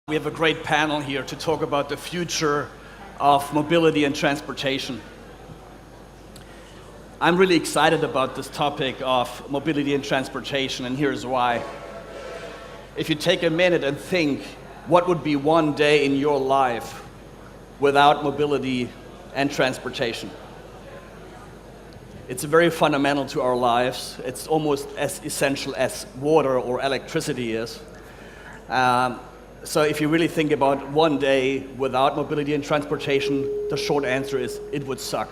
We have a great panel here to talk about the future of mobility and transportation. I'm really excited about this topic of mobility and transportation, and here's why. If you take a minute and think, what would be one day in your life without mobility and transportation? It's very fundamental to our lives. It's almost as essential as water or electricity is. So if you really think about one day without mobility and transportation, the short answer is it would suck.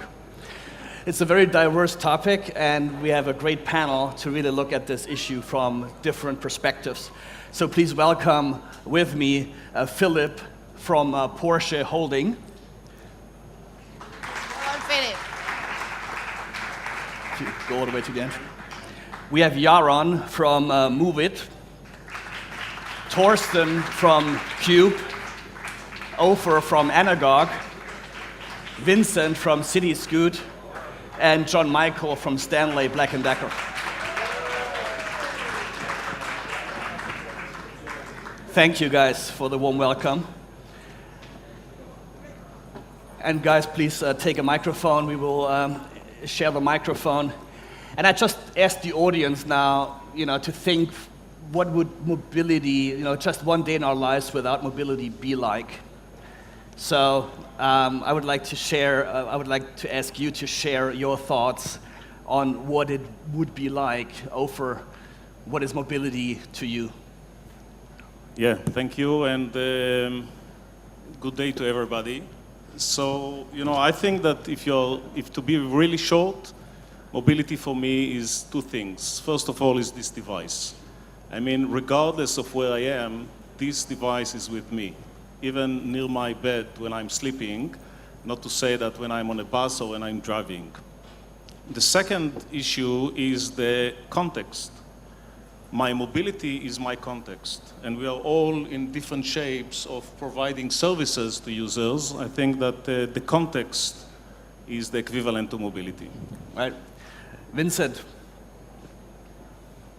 It's a very diverse topic, and we have a great panel to really look at this issue from different perspectives. So please welcome with me Philipp from Porsche Holding. Hello, Philipp. If you go all the way to the end. We have Yaron from Moovit. Torsten from Cube, Ofer from Anagog, Vincent from Cityscoot, and John Michael from Stanley, Black & Decker. Thank you guys for the warm welcome. And guys, please take a microphone. We will share the microphone. And I just asked the audience now, to think, what would mobility, just one day in our lives without mobility be like? So I would like to ask you to share your thoughts on what it would be like. Ofer, what is mobility to you? Yeah, thank you, and good day to everybody. So, I think that if to be really short, mobility for me is two things. First of all is this device. I mean, regardless of where I am, this device is with me, even near my bed when I'm sleeping, not to say that when I'm on a bus or when I'm driving. The second issue is the context. My mobility is my context, and we are all in different shapes of providing services to users. I think that the context is the equivalent to mobility. Right. Vincent.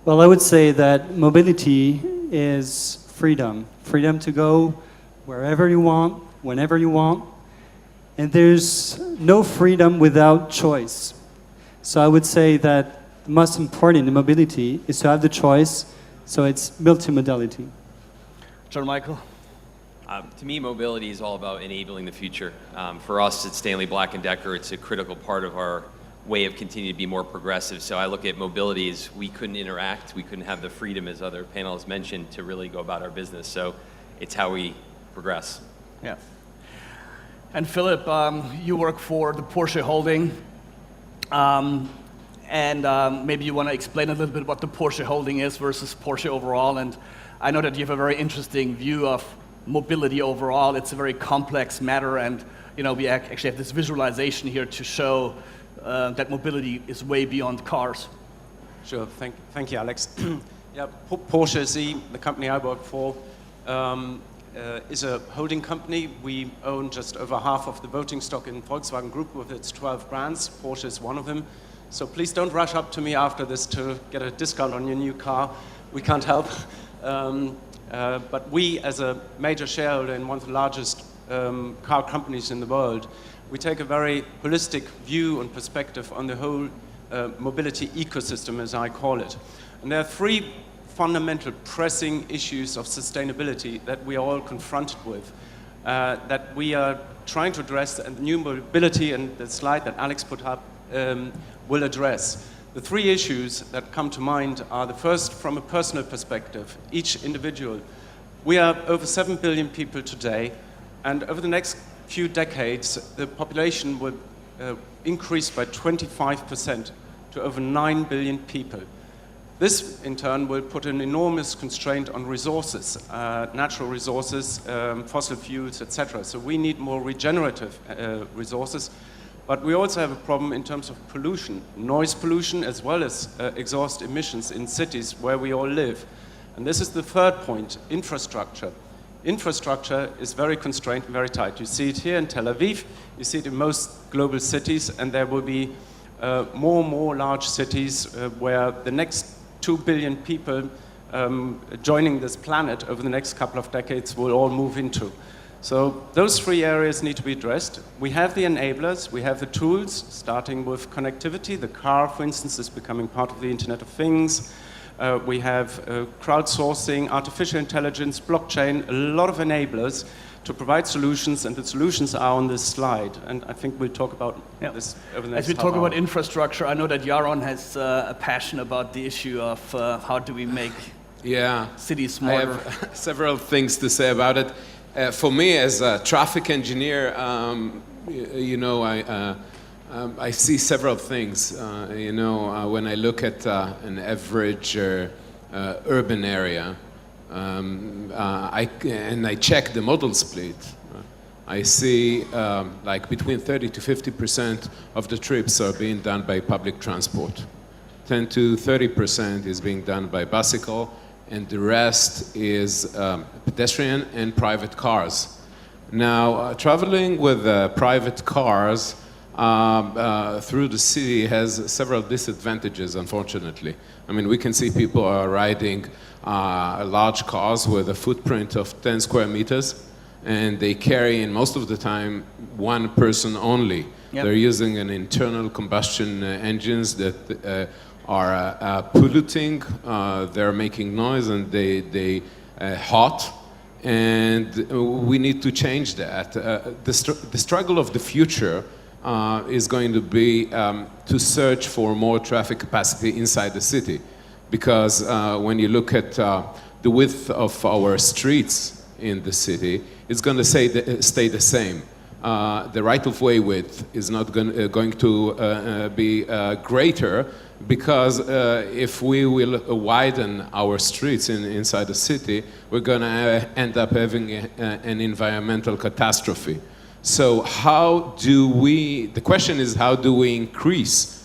Well, I would say that mobility is freedom. Freedom to go wherever you want, whenever you want. And there's no freedom without choice. So I would say that the most important in mobility is to have the choice, so it's multimodality. John Michael? To me, mobility is all about enabling the future. For us at Stanley Black & Decker, it's a critical part of our way of continuing to be more progressive. So I look at mobility as we couldn't interact, we couldn't have the freedom, as other panelists mentioned, to really go about our business. So it's how we progress. Yeah. And Philipp, you work for the Porsche Holding, and maybe you want to explain a little bit what the Porsche Holding is versus Porsche overall. And I know that you have a very interesting view of mobility overall. It's a very complex matter, and we actually have this visualization here to show that mobility is way beyond cars. Sure, thank you, Alex. Yeah, Porsche SE, the company I work for, is a holding company. We own just over half of the voting stock in Volkswagen Group with its 12 brands. Porsche is one of them. So please don't rush up to me after this to get a discount on your new car. We can't help. But we, as a major shareholder in one of the largest car companies in the world, we take a very holistic view and perspective on the whole mobility ecosystem, as I call it. And there are three fundamental pressing issues of sustainability that we are all confronted with, that we are trying to address, and the new mobility and the slide that Alex put up will address. The three issues that come to mind are the first, from a personal perspective, each individual. We are over 7 billion people today, and over the next few decades, the population will increase by 25% to over 9 billion people. This, in turn, will put an enormous constraint on resources, natural resources, fossil fuels, etc. So we need more regenerative resources. But we also have a problem in terms of pollution, noise pollution, as well as exhaust emissions in cities where we all live. And this is the third point, infrastructure. Infrastructure is very constrained and very tight. You see it here in Tel Aviv, you see it in most global cities, and there will be more and more large cities where the next 2 billion people joining this planet over the next couple of decades will all move into. So those three areas need to be addressed. We have the enablers, we have the tools, starting with connectivity. The car, for instance, is becoming part of the Internet of Things. We have crowdsourcing, artificial intelligence, blockchain, a lot of enablers to provide solutions, and the solutions are on this slide. And I think we'll talk about this over the next As we half talk hour. about infrastructure, I know that Yaron has a passion about the issue of how do we make cities I smarter. have several things to say about it. For me, as a traffic engineer, I see several things. When I look at an average urban area, and I check the modal split, I see like between 30 to 50% of the trips are being done by public transport. 10 to 30% is being done by bicycle, and the rest is pedestrian and private cars. Now, traveling with private cars through the city has several disadvantages, unfortunately. I mean, we can see people are riding large cars with a footprint of 10 square meters, and they carry in most of the time one person only. Yep. They're using an internal combustion engines that are polluting, they're making noise, and they hot, and we need to change that. The struggle of the future is going to be to search for more traffic capacity inside the city, because when you look at the width of our streets in the city, it's going to stay the same. The right-of-way width is not going to be greater, because if we will widen our streets inside the city, we're going to end up having an environmental catastrophe. So the question is, how do we increase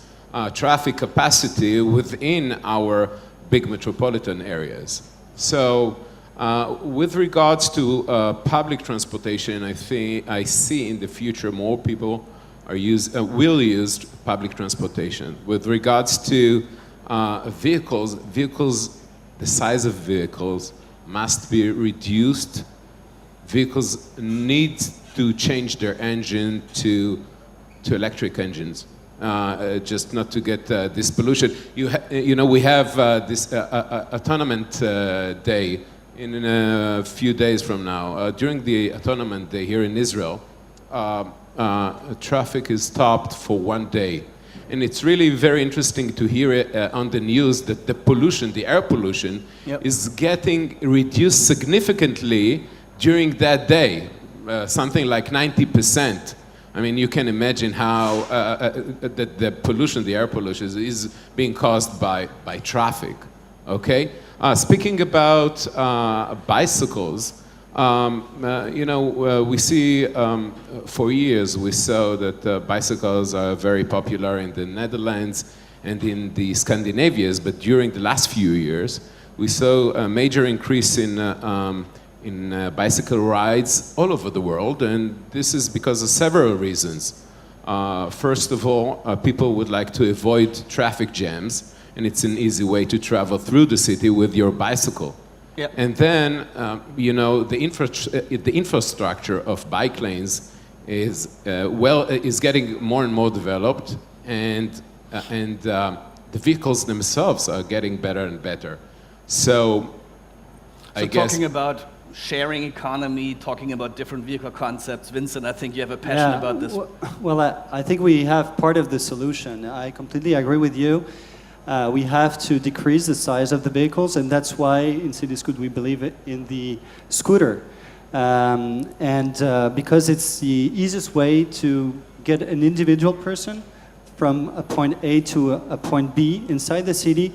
traffic capacity within our big metropolitan areas? So with regards to public transportation, I see in the future more people will use public transportation. With regards to vehicles, the size of vehicles must be reduced. Vehicles need to change their engine to electric engines, just not to get this pollution. We have this Autonomous Day in a few days from now. During the Autonomous Day here in Israel, traffic is stopped for 1 day. And it's really very interesting to hear on the news that the air pollution, is getting reduced significantly during that day, something like 90%. I mean, you can imagine how the air pollution is being caused by traffic, okay? Speaking about bicycles, we see for years we saw that bicycles are very popular in the Netherlands and in the Scandinavias, but during the last few years we saw a major increase in bicycle rides all over the world, and this is because of several reasons. First of all, people would like to avoid traffic jams, and it's an easy way to travel through the city with your bicycle. Yep. And then, the infrastructure of bike lanes is getting more and more developed, and the vehicles themselves are getting better and better. So I guess talking about sharing economy, talking about different vehicle concepts, Vincent, I think you have a passion about this. Well, I think we have part of the solution. I completely agree with you. We have to decrease the size of the vehicles, and that's why in Cityscoot we believe in the scooter. Because it's the easiest way to get an individual person from a point A to a point B inside the city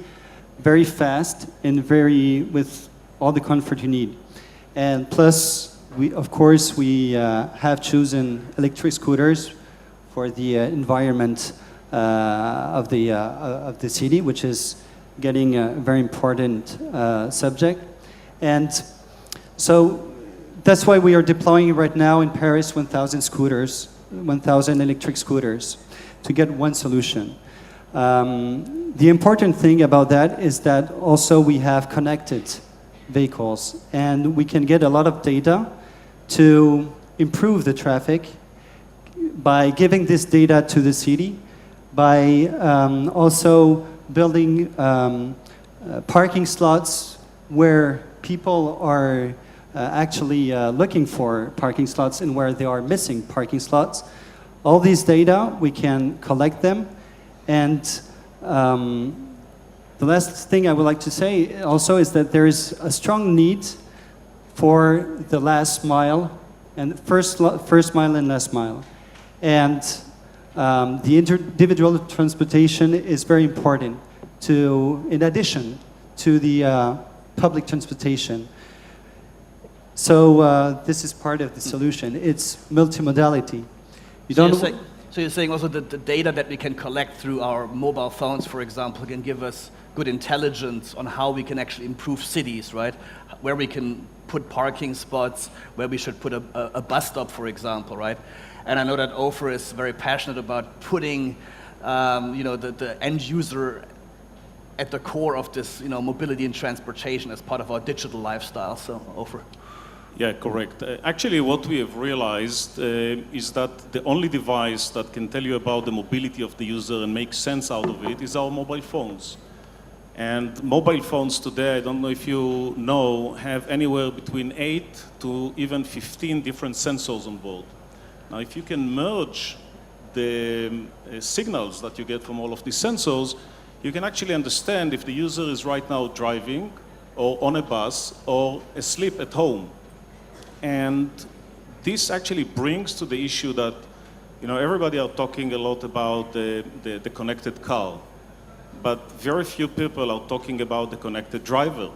very fast and with all the comfort you need. And plus, we have chosen electric scooters for the environment of the city, which is getting a very important subject. And so that's why we are deploying right now in Paris 1,000 electric scooters, to get one solution. The important thing about that is that also we have connected vehicles, and we can get a lot of data to improve the traffic by giving this data to the city, by also building parking slots where people are actually looking for parking slots and where they are missing parking slots. All these data, we can collect them. And the last thing I would like to say also is that there is a strong need for the last mile and first mile and last mile. And the individual transportation is very important in addition to the public transportation. So this is part of the solution. It's multimodality. So you're saying also that the data that we can collect through our mobile phones, for example, can give us good intelligence on how we can actually improve cities, right? Where we can put parking spots, where we should put a bus stop, for example, right? And I know that Ofer is very passionate about putting, the end user at the core of this, mobility and transportation as part of our digital lifestyle. So, Ofer. Yeah, correct. Actually, what we have realized is that the only device that can tell you about the mobility of the user and make sense out of it is our mobile phones. And mobile phones today, I don't know if you know, have anywhere between 8 to even 15 different sensors on board. Now, if you can merge the signals that you get from all of these sensors, you can actually understand if the user is right now driving or on a bus or asleep at home. And this actually brings to the issue that, everybody are talking a lot about the connected car, but very few people are talking about the connected driver.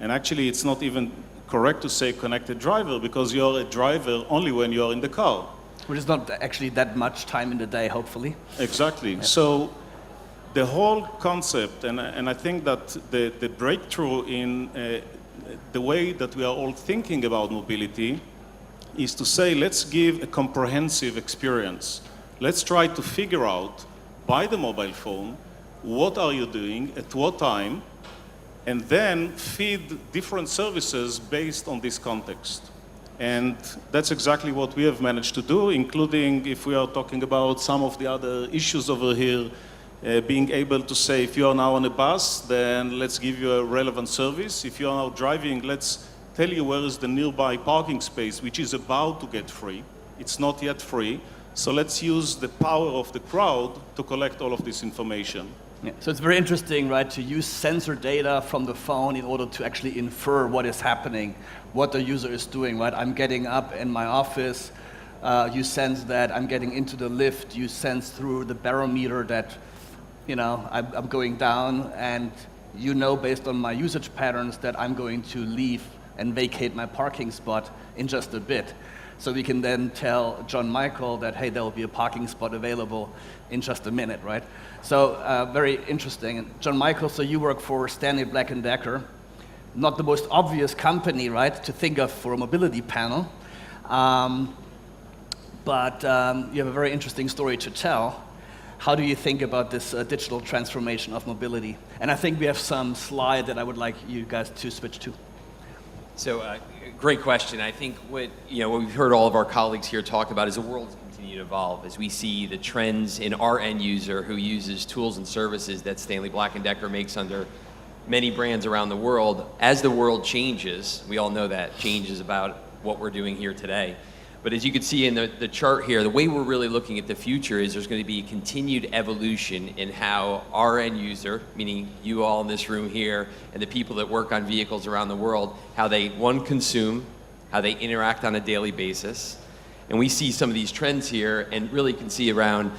And actually, it's not even correct to say connected driver because you're a driver only when you're in the car. Which is not actually that much time in the day, hopefully. Exactly. Yeah. So the whole concept, and I think that the breakthrough in the way that we are all thinking about mobility is to say, let's give a comprehensive experience. Let's try to figure out, by the mobile phone, what are you doing, at what time, and then feed different services based on this context. And that's exactly what we have managed to do, including if we are talking about some of the other issues over here, being able to say, if you are now on a bus, then let's give you a relevant service. If you are now driving, let's tell you where is the nearby parking space, which is about to get free. It's not yet free. So let's use the power of the crowd to collect all of this information. Yeah. So it's very interesting, right, to use sensor data from the phone in order to actually infer what is happening, what the user is doing, right? I'm getting up in my office, you sense that I'm getting into the lift, you sense through the barometer that I'm going down, and based on my usage patterns that I'm going to leave and vacate my parking spot in just a bit. So we can then tell John Michael that, hey, there will be a parking spot available in just a minute, right? So very interesting. And John Michael, so you work for Stanley Black & Decker, not the most obvious company, right, to think of for a mobility panel. But you have a very interesting story to tell. How do you think about this digital transformation of mobility? And I think we have some slide that I would like you guys to switch to. So, great question. I think what we've heard all of our colleagues here talk about is the world's continue to evolve as we see the trends in our end user who uses tools and services that Stanley Black & Decker makes under many brands around the world. As the world changes, we all know that change is about what we're doing here today. But as you can see in the chart here, the way we're really looking at the future is there's going to be continued evolution in how our end user, meaning you all in this room here, and the people that work on vehicles around the world, how they, consume, how they interact on a daily basis. And we see some of these trends here and really can see around,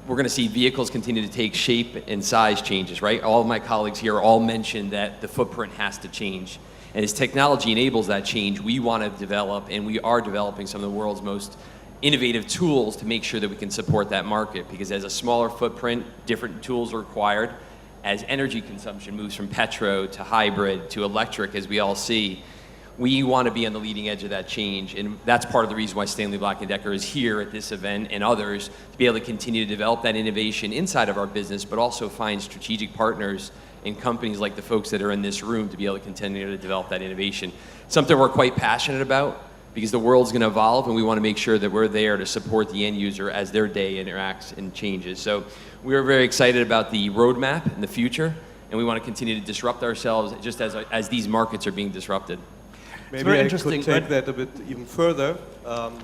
we're going to see vehicles continue to take shape and size changes, right? All of my colleagues here all mentioned that the footprint has to change. And as technology enables that change, we want to develop, and we are developing some of the world's most innovative tools to make sure that we can support that market. Because as a smaller footprint, different tools are required. As energy consumption moves from petro to hybrid to electric, as we all see, we want to be on the leading edge of that change, and that's part of the reason why Stanley Black & Decker is here at this event and others, to be able to continue to develop that innovation inside of our business, but also find strategic partners in companies like the folks that are in this room to be able to continue to develop that innovation. Something we're quite passionate about, because the world's going to evolve, and we want to make sure that we're there to support the end user as their day interacts and changes. So we're very excited about the roadmap and the future, and we want to continue to disrupt ourselves just as these markets are being disrupted. Maybe very I interesting, could take right? that a bit even further,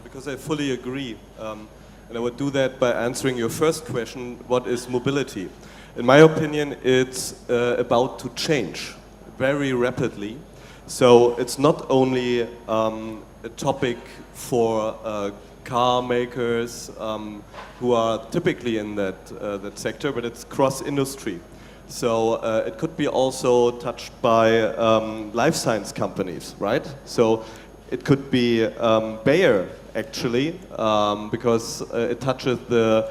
because I fully agree. And I would do that by answering your first question, what is mobility? In my opinion, it's about to change very rapidly. So it's not only a topic for car makers who are typically in that sector, but it's cross-industry. So it could be also touched by life science companies, right? So it could be Bayer, actually, because it touches the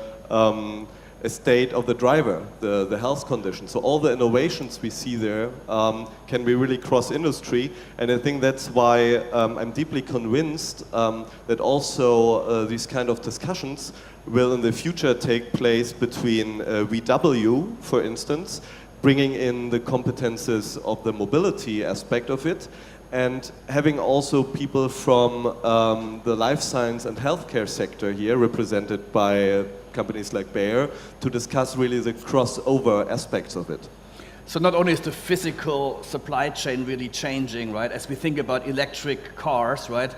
estate of the driver, the health condition. So all the innovations we see there can be really cross-industry, and I think that's why I'm deeply convinced that also these kind of discussions will in the future take place between VW, for instance, bringing in the competences of the mobility aspect of it, and having also people from the life science and healthcare sector here, represented by companies like Bayer, to discuss really the crossover aspects of it. So not only is the physical supply chain really changing, right? As we think about electric cars, right?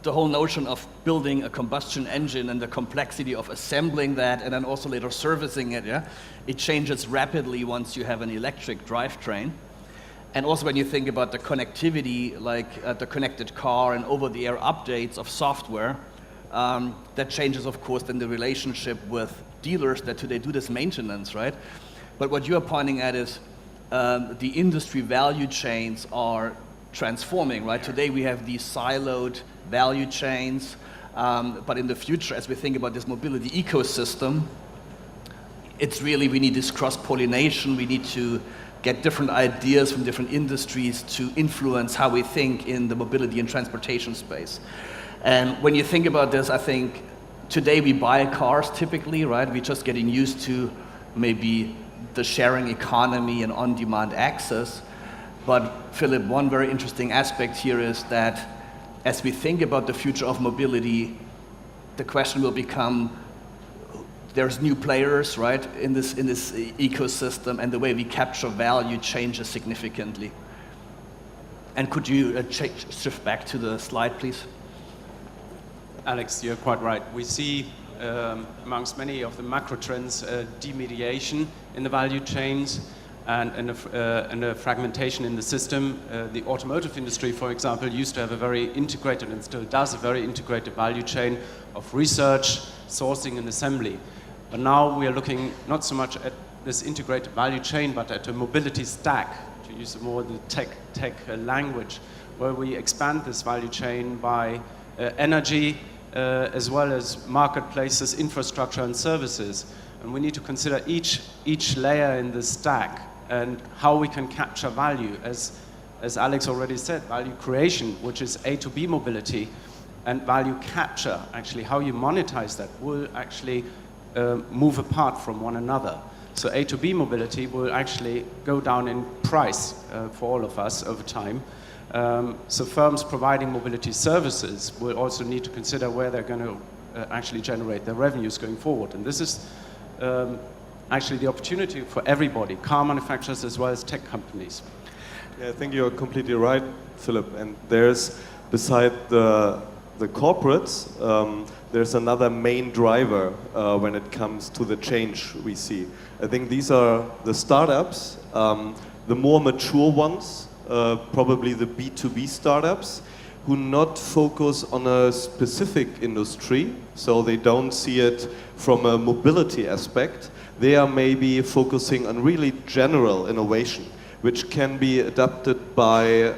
The whole notion of building a combustion engine and the complexity of assembling that and then also later servicing it, yeah? It changes rapidly once you have an electric drivetrain. And also when you think about the connectivity, like the connected car and over-the-air updates of software, that changes, of course, then the relationship with dealers that today do this maintenance, right? But what you're pointing at is the industry value chains are transforming, right? Today we have these siloed value chains, but in the future, as we think about this mobility ecosystem, it's really, we need this cross-pollination, we need to get different ideas from different industries to influence how we think in the mobility and transportation space. And when you think about this, I think today we buy cars typically, right? We're just getting used to maybe the sharing economy and on-demand access. But Philipp, one very interesting aspect here is that as we think about the future of mobility, the question will become, there's new players, right, in this ecosystem, and the way we capture value changes significantly. And could you shift back to the slide, please? Alex, you're quite right. We see amongst many of the macro trends demediation in the value chains and a fragmentation in the system. The automotive industry, for example, used to have a very integrated, and still does, a very integrated value chain of research, sourcing and assembly. But now we are looking not so much at this integrated value chain, but at a mobility stack, to use more the tech language, where we expand this value chain by energy, as well as marketplaces, infrastructure and services. And we need to consider each layer in the stack and how we can capture value. As Alex already said, value creation, which is A to B mobility, and value capture, actually how you monetize that, will actually move apart from one another. So A to B mobility will actually go down in price for all of us over time. So firms providing mobility services will also need to consider where they're going to actually generate their revenues going forward. And this is actually the opportunity for everybody, car manufacturers as well as tech companies. Yeah, I think you're completely right, Philipp. And there's, beside the corporates, there's another main driver when it comes to the change we see. I think these are the startups, the more mature ones, probably the B2B startups, who not focus on a specific industry, so they don't see it from a mobility aspect. They are maybe focusing on really general innovation, which can be adapted by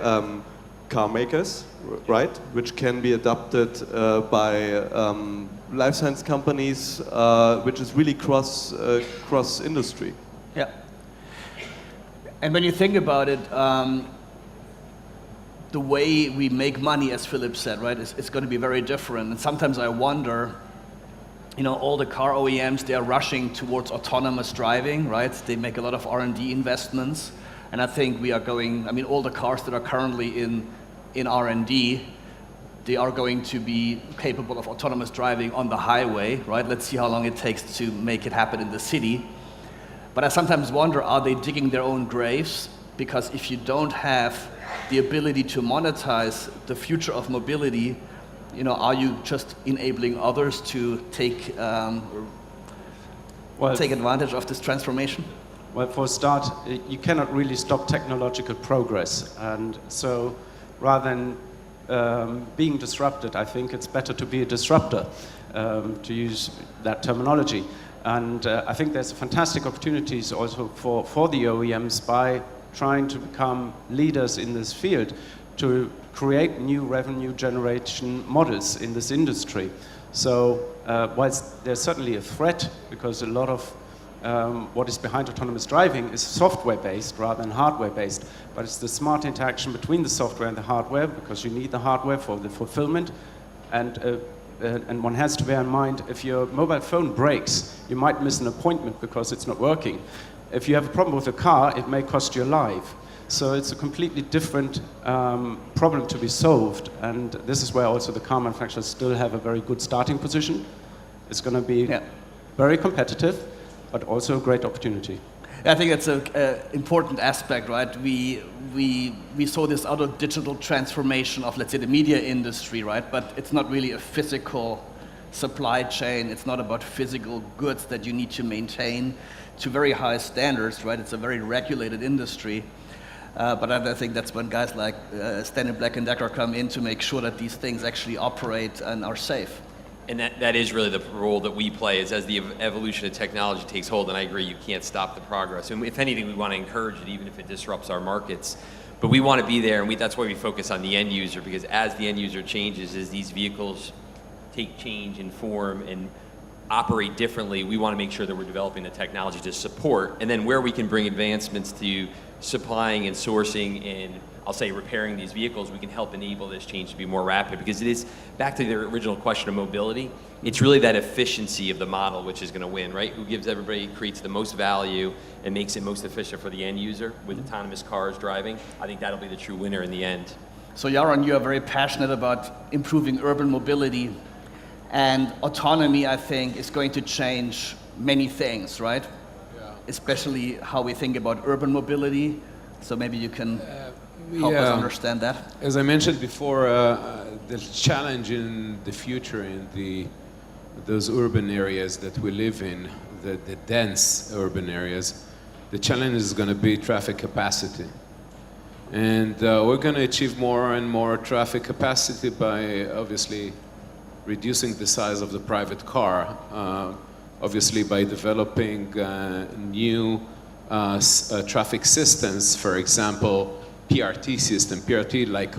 car makers, right? Which can be adapted by life science companies, which is really cross industry. Yeah. And when you think about it, the way we make money, as Philipp said, right, is going to be very different. And sometimes I wonder, all the car OEMs, they are rushing towards autonomous driving, right? They make a lot of R&D investments. And I think we are going, all the cars that are currently in R&D, they are going to be capable of autonomous driving on the highway, right? Let's see how long it takes to make it happen in the city. But I sometimes wonder, are they digging their own graves? Because if you don't have the ability to monetize the future of mobility, are you just enabling others to take advantage of this transformation? Well, for a start, you cannot really stop technological progress. And so rather than being disrupted, I think it's better to be a disruptor, to use that terminology. And I think there's fantastic opportunities also for the OEMs by trying to become leaders in this field to create new revenue generation models in this industry. So whilst there's certainly a threat, because a lot of what is behind autonomous driving is software-based rather than hardware-based, but it's the smart interaction between the software and the hardware, because you need the hardware for the fulfillment. And one has to bear in mind, if your mobile phone breaks, you might miss an appointment because it's not working. If you have a problem with a car, it may cost you your life. So it's a completely different problem to be solved. And this is where also the car manufacturers still have a very good starting position. It's going to be very competitive, but also a great opportunity. I think that's an important aspect, right? We saw this other digital transformation of, let's say, the media industry, right? But it's not really a physical supply chain. It's not about physical goods that you need to maintain to very high standards, right? It's a very regulated industry. But I think that's when guys like Stanley Black & Decker come in to make sure that these things actually operate and are safe. And that is really the role that we play, is as the evolution of technology takes hold, and I agree, you can't stop the progress. And if anything, we want to encourage it, even if it disrupts our markets. But we want to be there, and that's why we focus on the end user, because as the end user changes, as these vehicles take change in form and operate differently, we want to make sure that we're developing the technology to support, and then where we can bring advancements to supplying and sourcing and, I'll say, repairing these vehicles, we can help enable this change to be more rapid, because it is, back to the original question of mobility, it's really that efficiency of the model which is going to win, right? Who gives everybody, creates the most value and makes it most efficient for the end user with autonomous cars driving. I think that'll be the true winner in the end. So Yaron, you are very passionate about improving urban mobility, and autonomy, I think, is going to change many things, right? Yeah. Especially how we think about urban mobility. So maybe you can help us understand that. As I mentioned before, the challenge in the future in those urban areas that we live in, the dense urban areas, the challenge is going to be traffic capacity. And we're going to achieve more and more traffic capacity by obviously reducing the size of the private car, obviously by developing new traffic systems, for example, PRT system, PRT like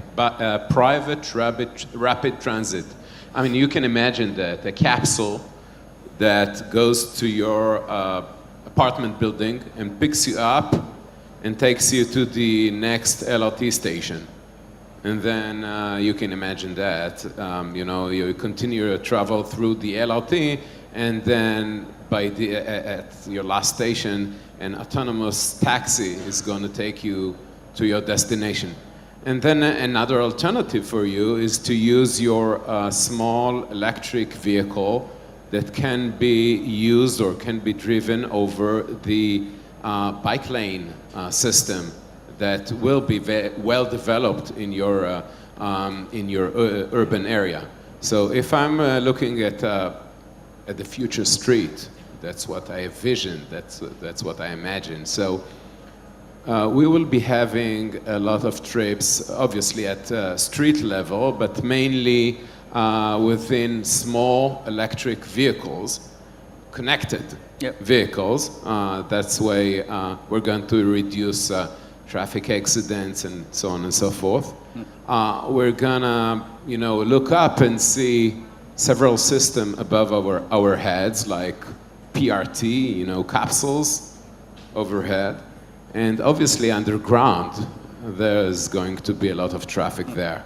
private rapid transit. I mean, you can imagine that a capsule that goes to your apartment building and picks you up and takes you to the next LRT station. And then you can imagine that, you continue your travel through the LRT, and then at your last station, an autonomous taxi is going to take you to your destination. And then another alternative for you is to use your small electric vehicle that can be used or can be driven over the bike lane system that will be well developed in your urban area. So if I'm looking at the future street, that's what I envision, that's what I imagine. So we will be having a lot of trips, obviously at street level, but mainly within small electric vehicles, connected vehicles. That's why we're going to reduce traffic accidents and so on and so forth. We're gonna, look up and see several systems above our heads, like PRT, capsules overhead, and obviously underground, there's going to be a lot of traffic there.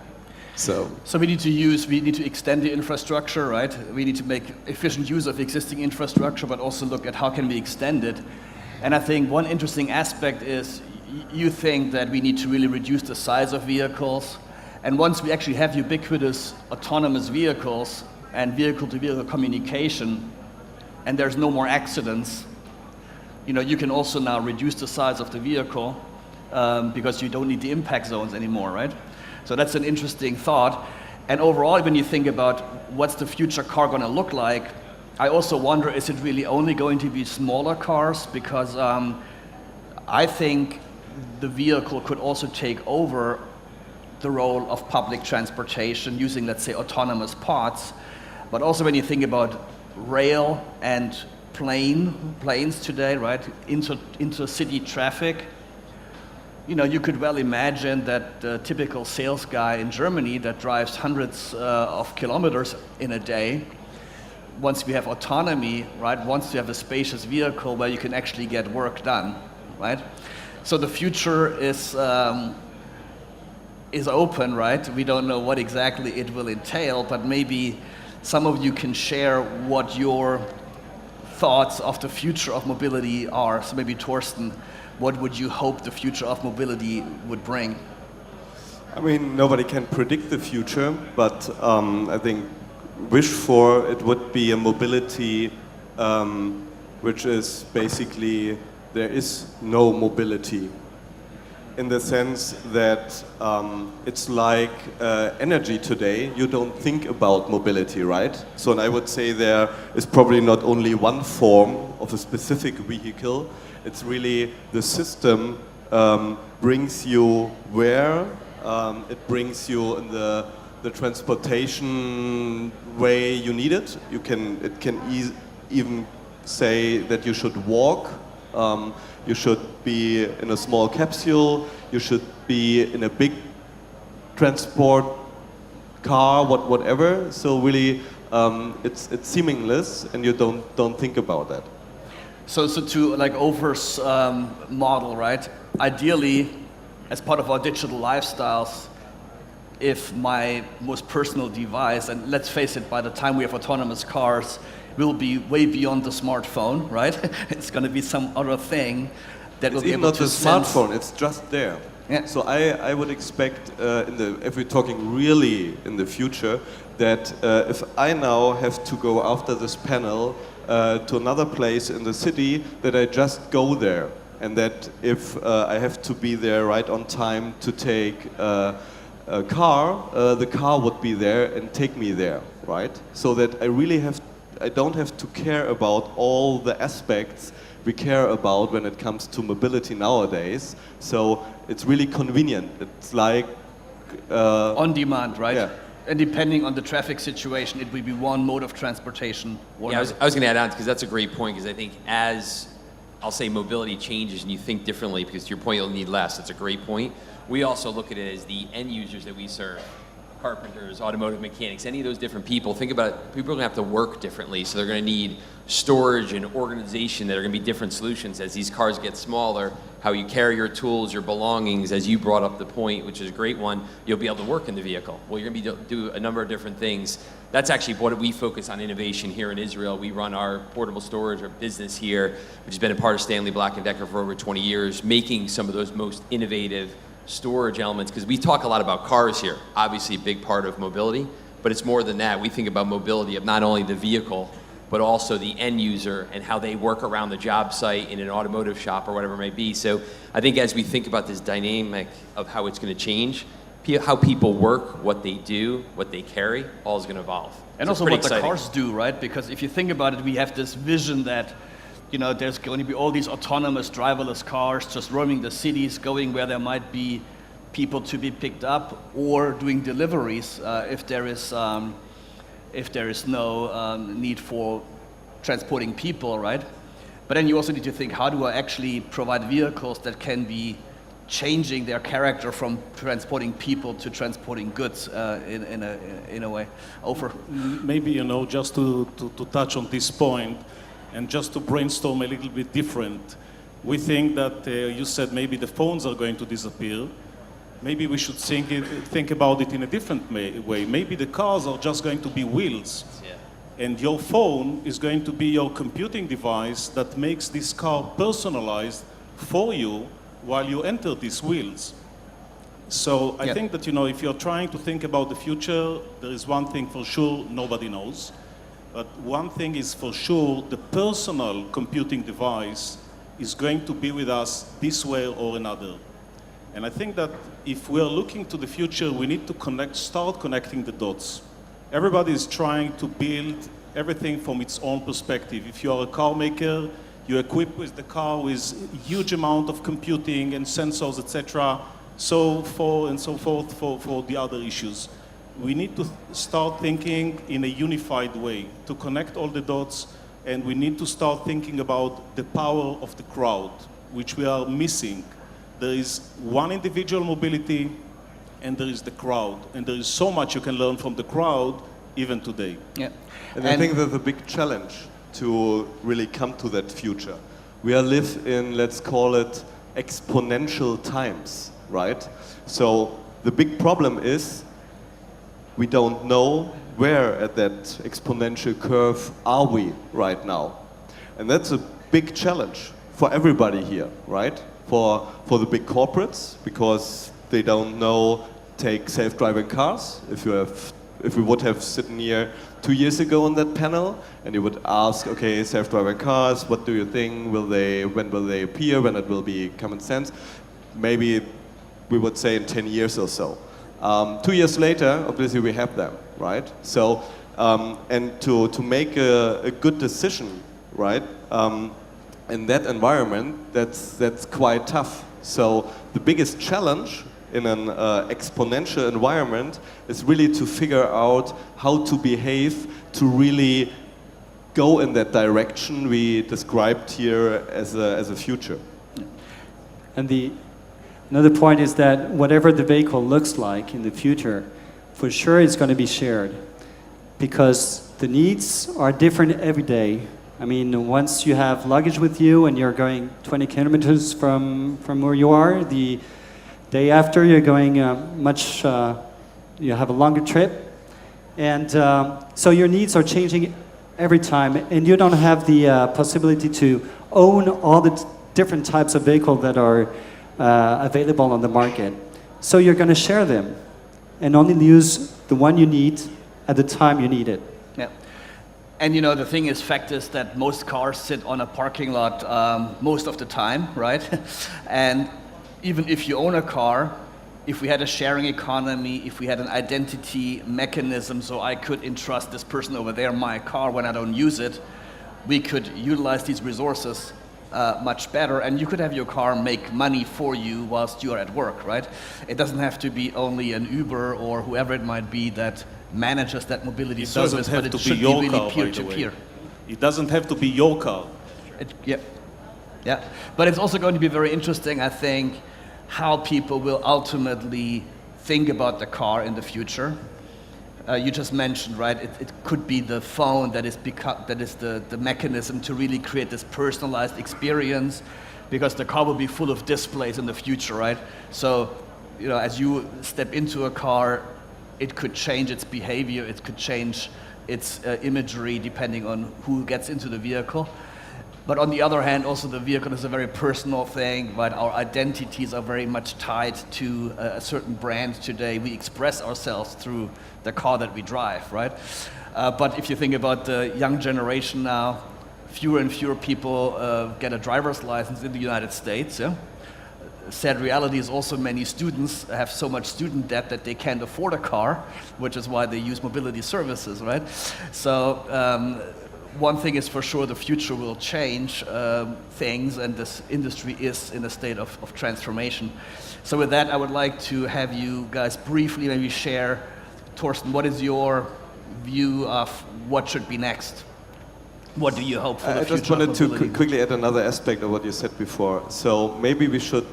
So we need to extend the infrastructure, right? We need to make efficient use of existing infrastructure, but also look at how can we extend it. And I think one interesting aspect is you think that we need to really reduce the size of vehicles. And once we actually have ubiquitous autonomous vehicles and vehicle-to-vehicle communication, and there's no more accidents, you can also now reduce the size of the vehicle because you don't need the impact zones anymore, right? So that's an interesting thought. And overall, when you think about what's the future car going to look like, I also wonder, is it really only going to be smaller cars? Because I think the vehicle could also take over the role of public transportation using, let's say, autonomous pods. But also when you think about rail and planes today, right, intercity traffic, you could well imagine that the typical sales guy in Germany that drives hundreds of kilometers in a day, once we have autonomy, right, wants to have a spacious vehicle where you can actually get work done, right? So the future is open, right? We don't know what exactly it will entail, but maybe some of you can share what your thoughts of the future of mobility are. So maybe Torsten, what would you hope the future of mobility would bring? I mean, nobody can predict the future, but I think wish for it would be a mobility which is basically there is no mobility, in the sense that it's like energy today. You don't think about mobility, right? So and I would say there is probably not only one form of a specific vehicle. It's really the system brings you where, it brings you in the transportation way you need it. It can even say that you should walk, you should be in a small capsule, you should be in a big transport car, whatever. So really, it's seamless, and you don't think about that. So to like Ofer's model, right? Ideally, as part of our digital lifestyles, if my most personal device, and let's face it, by the time we have autonomous cars, will be way beyond the smartphone, right? It's going to be some other thing that will be able to sense. It's not the smartphone, it's just there. Yeah. So I would expect, if we're talking really in the future, that if I now have to go after this panel to another place in the city, that I just go there. And that if I have to be there right on time to take a car, the car would be there and take me there, right? So that I don't have to care about all the aspects we care about when it comes to mobility nowadays. So it's really convenient. It's like on demand, right? Yeah. And depending on the traffic situation, it will be one mode of transportation. Yeah, I was going to add on because that's a great point, because I think as I'll say mobility changes and you think differently, because to your point, you'll need less. That's a great point. We also look at it as the end users that we serve. Carpenters, automotive mechanics, any of those different people. Think about it, people are going to have to work differently, so they're going to need storage and organization that are going to be different solutions as these cars get smaller. How you carry your tools, your belongings, as you brought up the point, which is a great one, you'll be able to work in the vehicle. Well, you're going to do a number of different things. That's actually what we focus on innovation here in Israel. We run our portable storage, our business here, which has been a part of Stanley Black & Decker for over 20 years, making some of those most innovative storage elements, because we talk a lot about cars here, obviously a big part of mobility, but it's more than that. We think about mobility of not only the vehicle, but also the end user and how they work around the job site in an automotive shop or whatever it may be. So I think as we think about this dynamic of how it's going to change, how people work, what they do, what they carry, all is going to evolve. And so also what exciting. the cars do, right? Because if you think about it, we have this vision that there's going to be all these autonomous driverless cars just roaming the cities, going where there might be people to be picked up or doing deliveries if there is no need for transporting people, right? But then you also need to think, how do I actually provide vehicles that can be changing their character from transporting people to transporting goods in a way? Ofer? Maybe, just to touch on this point, and just to brainstorm a little bit different, we think that you said maybe the phones are going to disappear, maybe we should think about it in a different way. Maybe the cars are just going to be wheels. And your phone is going to be your computing device that makes this car personalized for you while you enter these wheels. So I think that, if you're trying to think about the future, there is one thing for sure nobody knows. But one thing is for sure, the personal computing device is going to be with us this way or another. And I think that if we're looking to the future, we need to start connecting the dots. Everybody is trying to build everything from its own perspective. If you are a car maker, you equip with the car with a huge amount of computing and sensors, etc. So forth for the other issues. We need to start thinking in a unified way to connect all the dots, and we need to start thinking about the power of the crowd, which we are missing. There is one individual mobility, and there is the crowd, and there is so much you can learn from the crowd even today. Yeah. And I think there's a big challenge to really come to that future. We live in, let's call it, exponential times, right? So the big problem is we don't know where at that exponential curve are we right now. And that's a big challenge for everybody here, right? For the big corporates, because they don't know, take self-driving cars. If we would have sitting here 2 years ago on that panel, and you would ask, okay, self-driving cars, what do you think? When will they appear? When it will be common sense? Maybe we would say in 10 years or so. 2 years later, obviously we have them, right? So, and to make a good decision, right? In that environment, that's quite tough. So the biggest challenge in an exponential environment is really to figure out how to behave to really go in that direction we described here as a future. And another point is that whatever the vehicle looks like in the future, for sure it's going to be shared, because the needs are different every day. I mean, once you have luggage with you and you're going 20 kilometers from where you are, the day after you're going you have a longer trip. And so your needs are changing every time, and you don't have the possibility to own all the different types of vehicles that are available on the market. So you're going to share them and only use the one you need at the time you need it. Yeah. And the thing is, fact is that most cars sit on a parking lot most of the time, right? And even if you own a car, if we had a sharing economy, if we had an identity mechanism, so I could entrust this person over there my car when I don't use it, we could utilize these resources much better, and you could have your car make money for you whilst you're at work, right? It doesn't have to be only an Uber or whoever it might be that manages that mobility service, but it should be really peer-to-peer. It doesn't have to be your car. Yeah, but it's also going to be very interesting, I think, how people will ultimately think about the car in the future. You just mentioned, right, it could be the phone that is the mechanism to really create this personalized experience, because the car will be full of displays in the future, right? So, as you step into a car, it could change its behavior, it could change its imagery depending on who gets into the vehicle. But on the other hand, also the vehicle is a very personal thing, right? Our identities are very much tied to a certain brand today. We express ourselves through the car that we drive, right? But if you think about the young generation now, fewer and fewer people get a driver's license in the United States, yeah? Sad reality is also many students have so much student debt that they can't afford a car, which is why they use mobility services, right? So one thing is for sure, the future will change things, and this industry is in a state of transformation. So with that, I would like to have you guys briefly maybe share, Torsten, what is your view of what should be next? What do you hope for the future? I just wanted to quickly add another aspect of what you said before. So maybe we should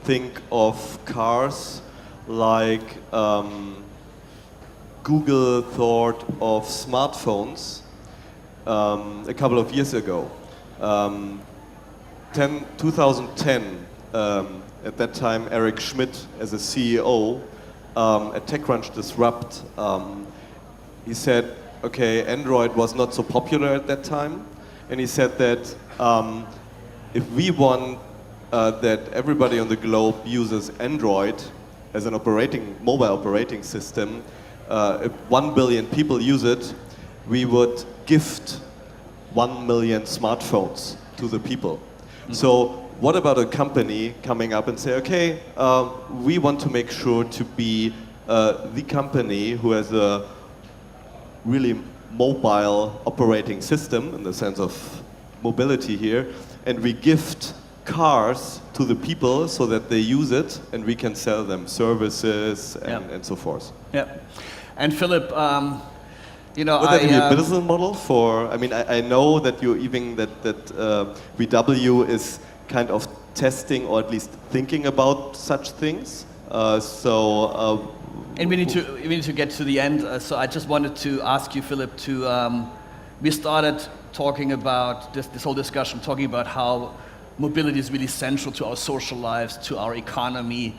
think of cars like Google thought of smartphones a couple of years ago. 2010, at that time Eric Schmidt as a CEO at TechCrunch Disrupt, he said, okay, Android was not so popular at that time, and he said that if we want that everybody on the globe uses Android as an mobile operating system, if 1 billion people use it, we would gift 1 million smartphones to the people. So what about a company coming up and say, okay, we want to make sure to be the company who has a really mobile operating system in the sense of mobility here, and we gift cars to the people so that they use it and we can sell them services and so forth. Yeah. And Philipp, you know, would that be a business model for? I mean, I know that you even that VW is kind of testing or at least thinking about such things. And we need to get to the end. So I just wanted to ask you, Philipp, we started talking about this whole discussion, talking about how mobility is really central to our social lives, to our economy,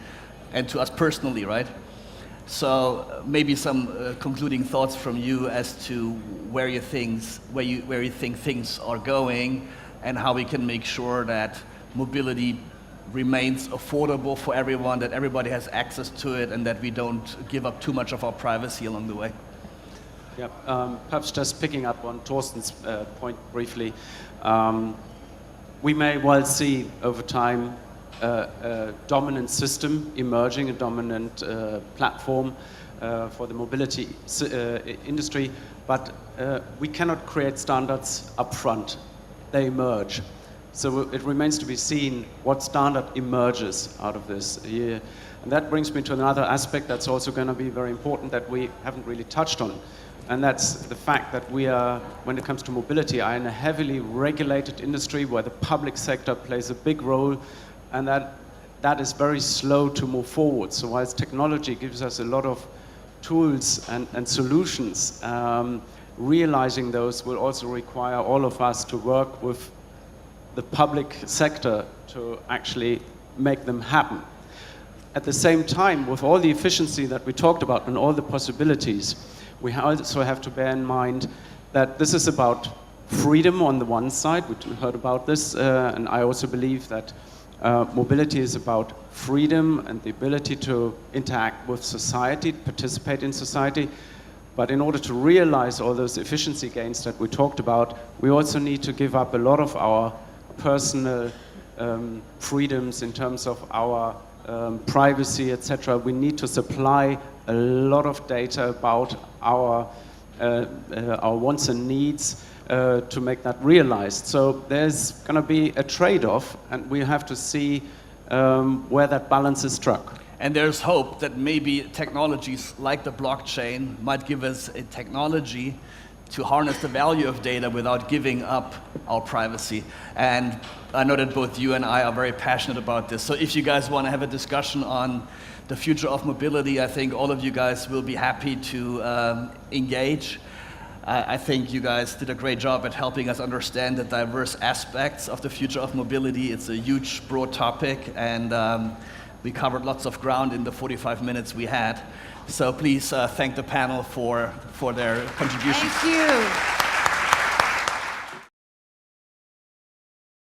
and to us personally, right? So maybe some concluding thoughts from you as to where you think things are going, and how we can make sure that mobility remains affordable for everyone, that everybody has access to it, and that we don't give up too much of our privacy along the way. Yeah, perhaps just picking up on Torsten's point briefly, we may well see over time a dominant system emerging, a dominant platform for the mobility industry, but we cannot create standards up front. They emerge. So it remains to be seen what standard emerges out of this year. And that brings me to another aspect that's also going to be very important that we haven't really touched on. And that's the fact that we are, when it comes to mobility, are in a heavily regulated industry where the public sector plays a big role, and that is very slow to move forward. So whilst technology gives us a lot of tools and solutions, realizing those will also require all of us to work with the public sector to actually make them happen. At the same time, with all the efficiency that we talked about and all the possibilities, we also have to bear in mind that this is about freedom on the one side. We heard about this, and I also believe that mobility is about freedom and the ability to interact with society, participate in society. But in order to realize all those efficiency gains that we talked about, we also need to give up a lot of our personal freedoms in terms of our privacy, etc. We need to supply a lot of data about our wants and needs to make that realized. So there's going to be a trade-off, and we have to see where that balance is struck. And there's hope that maybe technologies like the blockchain might give us a technology to harness the value of data without giving up our privacy. And I know that both you and I are very passionate about this. So if you guys want to have a discussion on the future of mobility, I think all of you guys will be happy to engage. I think you guys did a great job at helping us understand the diverse aspects of the future of mobility. It's a huge, broad topic, and we covered lots of ground in the 45 minutes we had. So please thank the panel for their contributions. Thank you.